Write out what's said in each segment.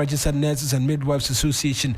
Registered Nurses and Midwives Association,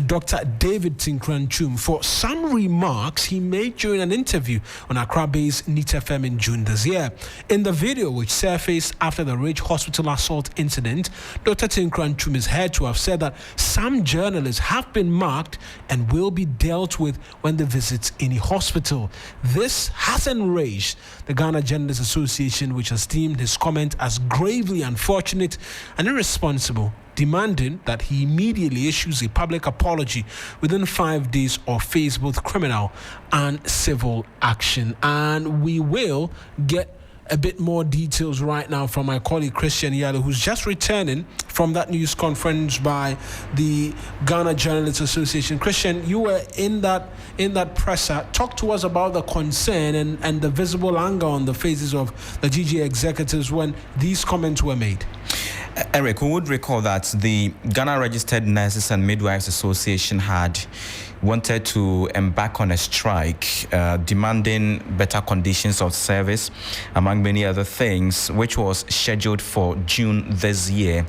Dr. David Tinkran-Chum, for some remarks he made during an interview on Accra-based NIT FM in June this year. In the video, which surfaced after the Ridge Hospital assault incident, Dr. Tinkran-Chum is heard to have said that some journalists have been marked and will be dealt with when they visit any hospital. This has enraged the Ghana Journalists Association, which has deemed his comment as gravely unfortunate and irresponsible, demanding that he immediately issues a public apology within 5 days or face both criminal and civil action. And we will get a bit more details right now from my colleague Christian Yalo, who's just returning from that news conference by the Ghana Journalists Association. Christian, you were in that presser. Talk to us about the concern and the visible anger on the faces of the GJA executives when these comments were made. Eric, we would recall that the Ghana Registered Nurses and Midwives Association had wanted to embark on a strike demanding better conditions of service, among many other things, which was scheduled for June this year.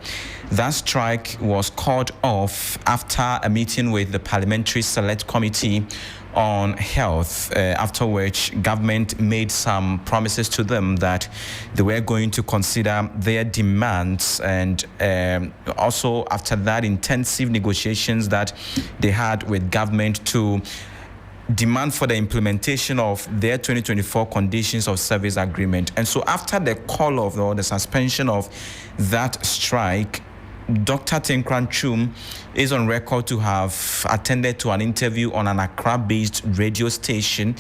That strike was called off after a meeting with the Parliamentary Select Committee on Health, after which government made some promises to them that they were going to consider their demands, and also after that intensive negotiations that they had with government to demand for the implementation of their 2024 conditions of service agreement. And so after the call of or the suspension of that strike, Dr. Tinkran-Chum is on record to have attended to an interview on an Accra-based radio station,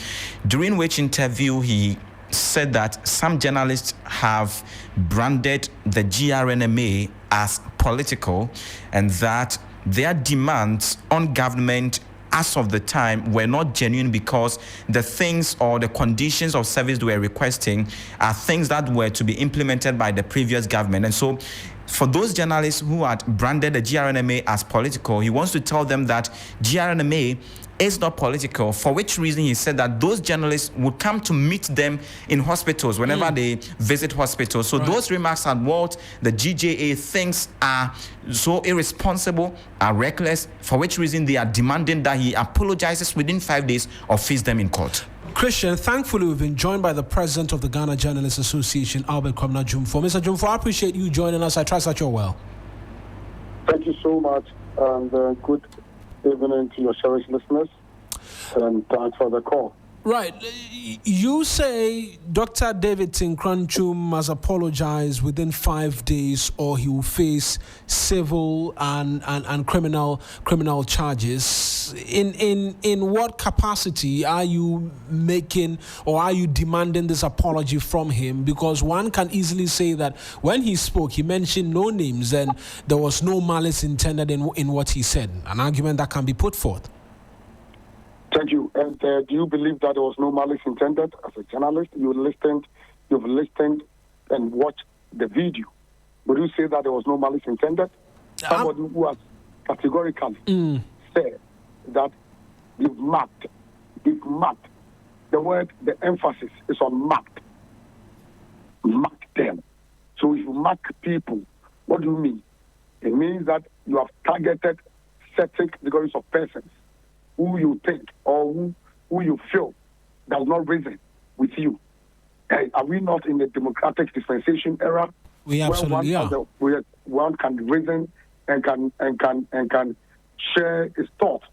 during which interview he said that some journalists have branded the GRNMA as political and that their demands on government as of the time were not genuine because the things or the conditions of service they were requesting are things that were to be implemented by the previous government. And so for those journalists who had branded the GRNMA as political, he wants to tell them that GRNMA is not political, for which reason he said that those journalists would come to meet them in hospitals whenever they visit hospitals. So those remarks are what the GJA thinks are so irresponsible, are reckless, for which reason they are demanding that he apologizes within 5 days or face them in court. Christian, thankfully we've been joined by the president of the Ghana Journalists Association, Albert Kwabena Jumfo. Mr. Jumfo, I appreciate you joining us. I trust that you're well. Thank you so much, and good evening to your cherished listeners, and thanks for the call. Right. You say Dr. David Tinkran-Chum must apologize within 5 days or he will face civil and criminal charges. In what capacity are you making or are you demanding this apology from him? Because one can easily say that when he spoke, he mentioned no names and there was no malice intended in what he said. An argument that can be put forth. Thank you. And do you believe that there was no malice intended? As a journalist, you've listened and watched the video. Would you say that there was no malice intended? Somebody who has categorically said that you've marked. The word, the emphasis is on marked. Mark them. So if you mark people, what do you mean? It means that you have targeted certain categories of persons who you think or who you feel does not reason with you. Are we not in the democratic dispensation era? We absolutely are. Where one can reason and can share his thoughts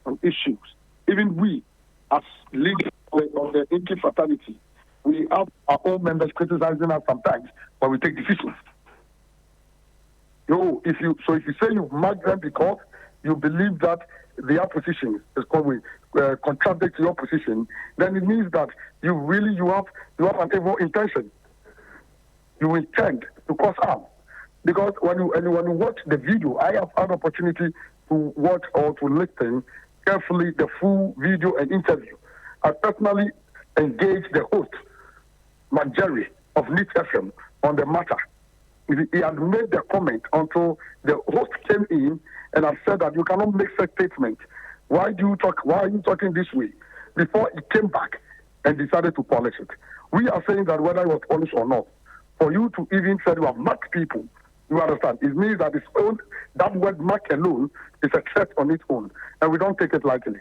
on issues. Even we, as leaders of the Inky fraternity, we have our own members criticizing us sometimes when we take decisions. If you say you mark them because you believe that their position is contradict to your position, then it means that you have an evil intention. You intend to cause harm. Because when you watch the video, I have had opportunity to watch or to listen carefully the full video and interview. I personally engaged the host, Manjeri of NIT FM, on the matter. He had made the comment until the host came in and I said that you cannot make such statements. Why are you talking this way? Before he came back and decided to polish it. We are saying that whether it was polished or not, for you to even say you have marked people, You understand? It means that that word mark alone is a threat on its own, and we don't take it lightly.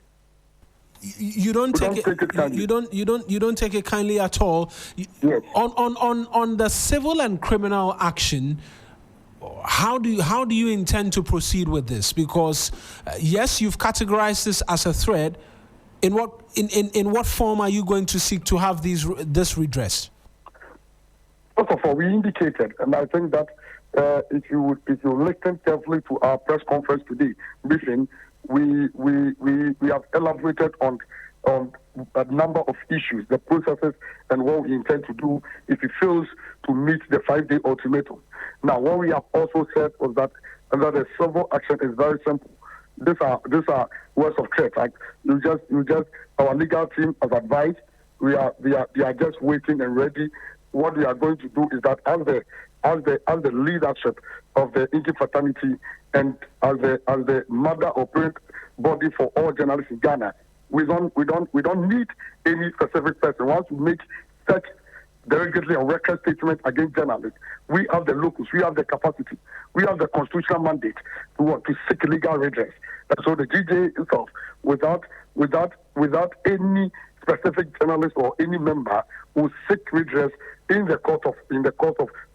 You don't take it kindly. You don't take it kindly at all. Yes. On the civil and criminal action, how do you intend to proceed with this? Because yes, you've categorized this as a threat. In what form are you going to seek to have this redressed? First of all, we indicated, and I think that if you listen carefully to our press conference today briefing, we have elaborated on a number of issues, the processes, and what we intend to do if it fails to meet the 5-day ultimatum. Now, what we have also said was that under the civil action is very simple. These are words of threat. Like you just our legal team has advised. They are just waiting and ready. What we are going to do is that as the leadership of the Inky fraternity and as the mother or parent body for all journalists in Ghana, we don't need any specific person. Once we make such deliberately a record statement against journalists, we have the locus, we have the capacity, we have the constitutional mandate to seek legal redress. And so the GJA itself, without any specific journalist or any member, will seek redress in the court of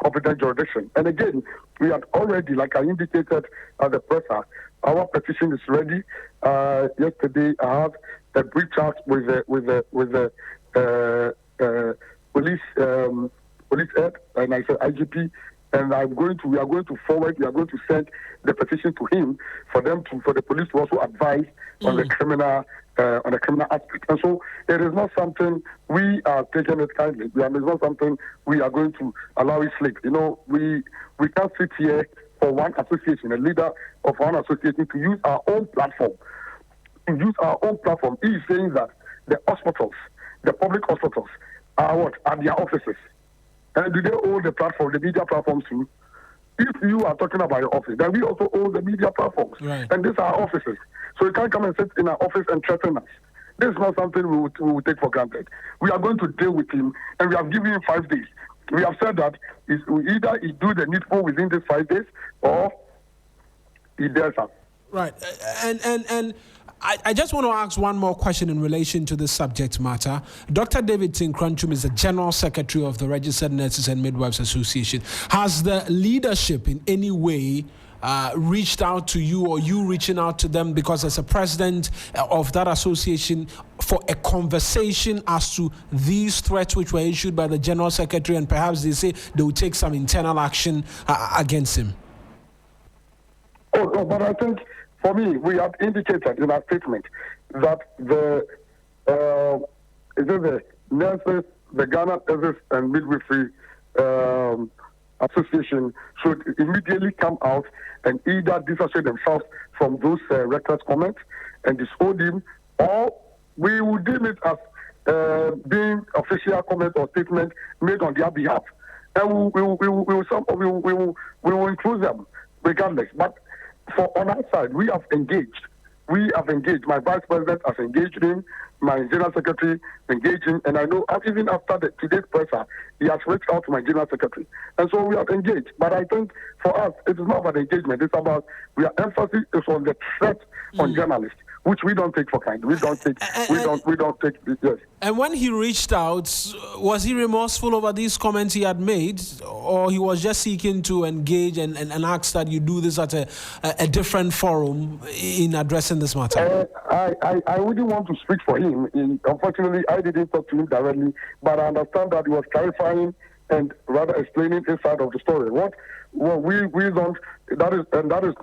competent jurisdiction. And again, we had already, like I indicated at the presser, our petition is ready. Yesterday, I had a brief chat with the police head, and I said IGP, and we are going to send the petition to him for the police to also advise on the criminal aspect. And so it is not something we are taking it kindly. It is not something we are going to allow it slip. We can't sit here for one association, a leader of one association, to use our own platform. He is saying that the hospitals, the public hospitals, are their offices. And do they own the platform, the media platforms too? If you are talking about your office, then we also own the media platforms. Right. And these are our offices. So you can't come and sit in our office and threaten us. This is not something we will take for granted. We are going to deal with him, and we have given him 5 days. We have said that either he do the needful within these 5 days, or he dares us. Right. And I just want to ask one more question in relation to this subject matter. Dr. David Tinkran Chum is the General Secretary of the Registered Nurses and Midwives Association. Has the leadership in any way reached out to you, or you reaching out to them, because as a president of that association, for a conversation as to these threats which were issued by the General Secretary, and perhaps they say they will take some internal action against him? Oh, no, but I think, for me, we have indicated in our statement that the nurses, the Ghana Nurses and Midwifery Association should immediately come out and either disassociate themselves from those reckless comments and disown him, or we will deem it as being official comment or statement made on their behalf, and we will include them regardless. But on our side, we have engaged. My vice president has engaged him. My general secretary engaged him, and I know even after today's presser, he has reached out to my general secretary, and so we have engaged. But I think for us, it is not about engagement. It's about emphasis is on the threat on journalists, which we don't take for kind. We don't take. Yes. And when he reached out, was he remorseful over these comments he had made, or he was just seeking to engage and ask that you do this at a different forum in addressing this matter? I wouldn't want to speak for him. Unfortunately, I didn't talk to him directly, but I understand that he was clarifying and rather explaining his side of the story. What we don't, that is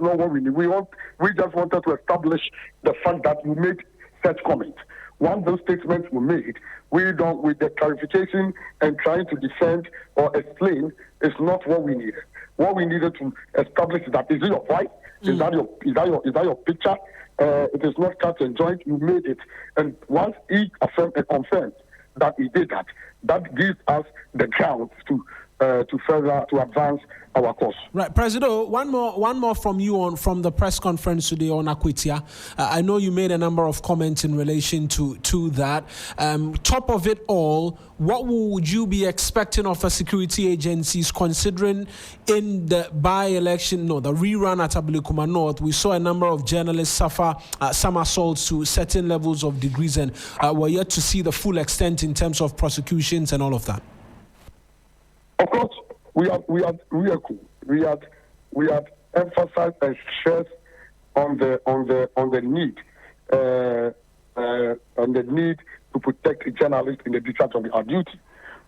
not what we need. We just wanted to establish the fact that you made such comments. Once those statements were made, with the clarification and trying to defend or explain is not what we needed. What we needed to establish is that, is it your voice? Is that your picture? It is not cut and joint. You made it, and once he affirmed and confirmed that he did that gives us the grounds to to advance our cause. Right, President. One more from you from the press conference today on Akwatia. I know you made a number of comments in relation to that. Top of it all, what would you be expecting of the security agencies, considering in the the rerun at Ablekuma North, we saw a number of journalists suffer some assaults to certain levels of degrees, and we're yet to see the full extent in terms of prosecutions and all of that. Of course, we had emphasized and stressed on the need to protect journalists in the discharge of our duty.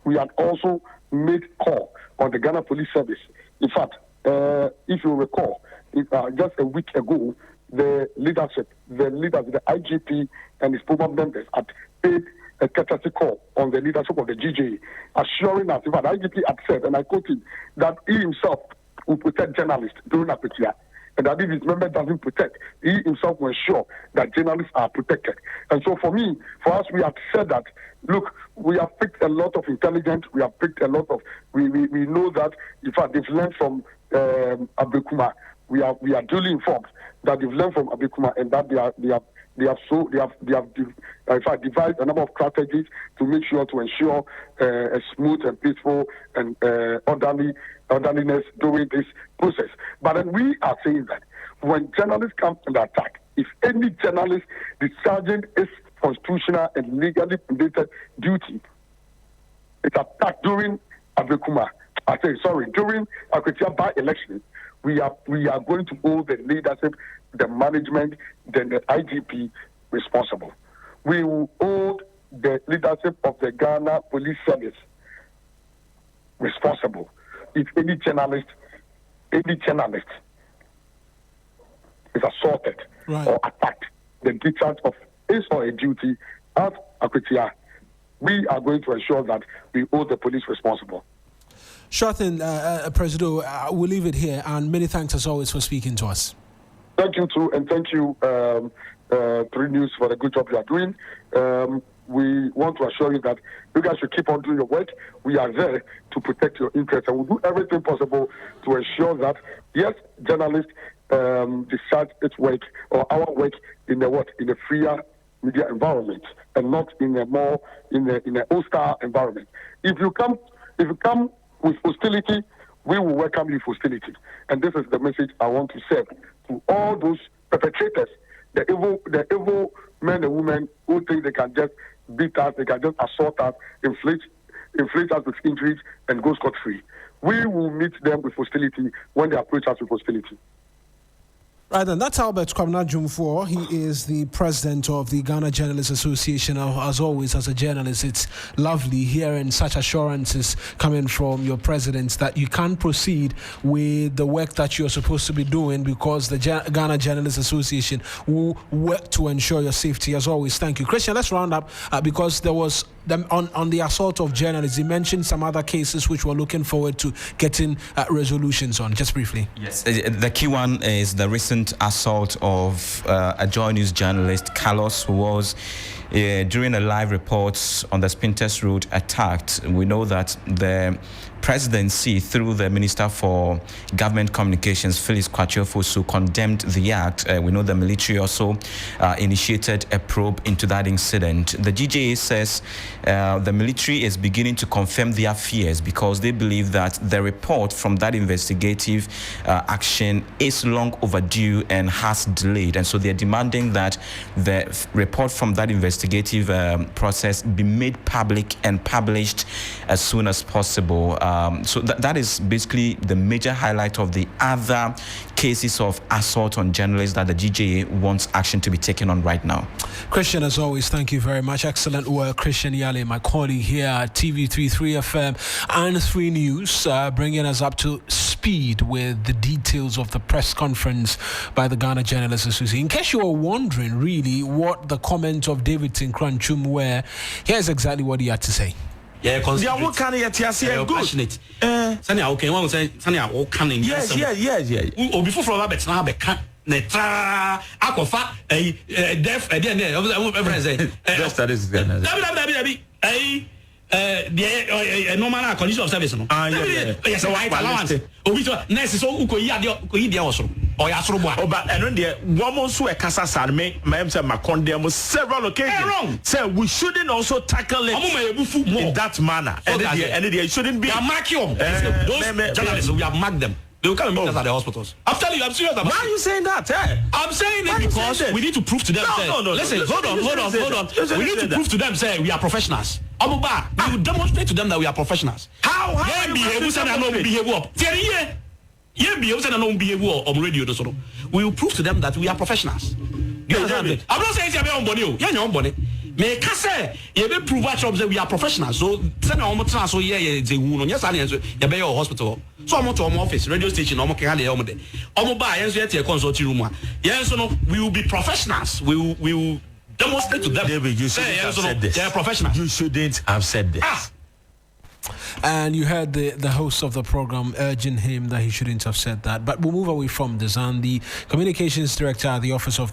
We had also made call on the Ghana Police Service. In fact, if you recall, just a week ago, the leaders, the IGP and his program members had paid a courtesy call on the leadership of the GJA, assuring us, in fact, the IGP had said, and I quote him, that he himself will protect journalists during Akwatia, and that if his member doesn't protect, he himself will ensure that journalists are protected. And so for us, we have said that, look, we have picked a lot of intelligence, we have picked a lot of, we know that, in fact, they've learned from Ablekuma. We are duly informed that they've learned from Ablekuma and that they have devised a number of strategies to make sure to ensure a smooth and peaceful and orderliness during this process. But then we are saying that when journalists come under attack, if any journalist discharging its constitutional and legally mandated duty is attacked during during Akwatia by-election, we are going to hold the leadership, the management, then the IGP responsible. We will hold the leadership of the Ghana Police Service responsible. If any journalist is assaulted or attacked, the discharge of his or her duty at Akwatia, we are going to ensure that we hold the police responsible. Sure thing, President. We'll leave it here, and many thanks as always for speaking to us. Thank you too, and thank you, 3 News, for the good job you are doing. We want to assure you that you guys should keep on doing your work. We are there to protect your interests, and we'll do everything possible to ensure that, yes, journalists discharge its work or our work in a freer media environment, and not in a hostile environment. If you come with hostility, we will welcome you with hostility. And this is the message I want to send to all those perpetrators, the evil men and women who think they can just beat us, they can just assault us, inflict us with injuries, and go scot-free. We will meet them with hostility when they approach us with hostility. Right, and that's Albert Kwabena Jumfor. He is the president of the Ghana Journalists Association. As always, as a journalist, it's lovely hearing such assurances coming from your president that you can proceed with the work that you're supposed to be doing, because the Ghana Journalists Association will work to ensure your safety. As always, thank you. Christian, let's round up because there was on the assault of journalists. He mentioned some other cases which we're looking forward to getting resolutions on. Just briefly. Yes, the key one is the recent assault of a Joy News journalist, Carlos, who was during a live report on the Spintex Road attacked. We know that the presidency, through the Minister for Government Communications, Felix Kwatiofosu, condemned the act. We know the military also initiated a probe into that incident. The GJA says the military is beginning to confirm their fears because they believe that the report from that investigative action is long overdue and has delayed. And so they're demanding that the report from that investigative process be made public and published as soon as possible. So that is basically the major highlight of the other cases of assault on journalists that the GJA wants action to be taken on right now. Christian, as always, thank you very much. Excellent work. Christian Yale, my colleague here at TV33 FM and 3 News, bringing us up to speed with the details of the press conference by the Ghana Journalists Association. In case you were wondering really what the comments of David Tinkranchum were, here's exactly what he had to say. Yeah, what kind of good? Passionate. Sunny, okay, one say, Sunny, all coming. Yes. Oh, before from Roberts, now be cut. Netra, Aquafa, a deaf, a dear, everyone say, just that is the normal condition of service no yes right allowance obi so nurse so ko yi dia osoro or ya soro boa but eno de woman so e kasa san me say ma condemn several occasions say we shouldn't also tackle it in that manner and they shouldn't be mark you those journalists we have marked them. They will come and meet us at the hospitals. I'm telling you, I'm serious about it. Why are you saying that? Hey? I'm saying it because we need to prove to them. No. Listen, hold on. We need to prove to them, say, we are professionals. We will demonstrate to them that we are professionals. How? We will prove to them that we are professionals. I'm not saying you're on body. You're on body. Me kase ye be prove that we are professionals. So send our motor so yeah they won yes and you be your hospital. So I'm to office, radio station, no can handle omo de. Omo ba yes yet your consulting room. Yes no we will be professionals. We will demonstrate to them. David, you shouldn't have said this. They are professionals. You shouldn't have said this. And you heard the host of the program urging him that he shouldn't have said that. But we'll move away from this. And the communications director at the Office of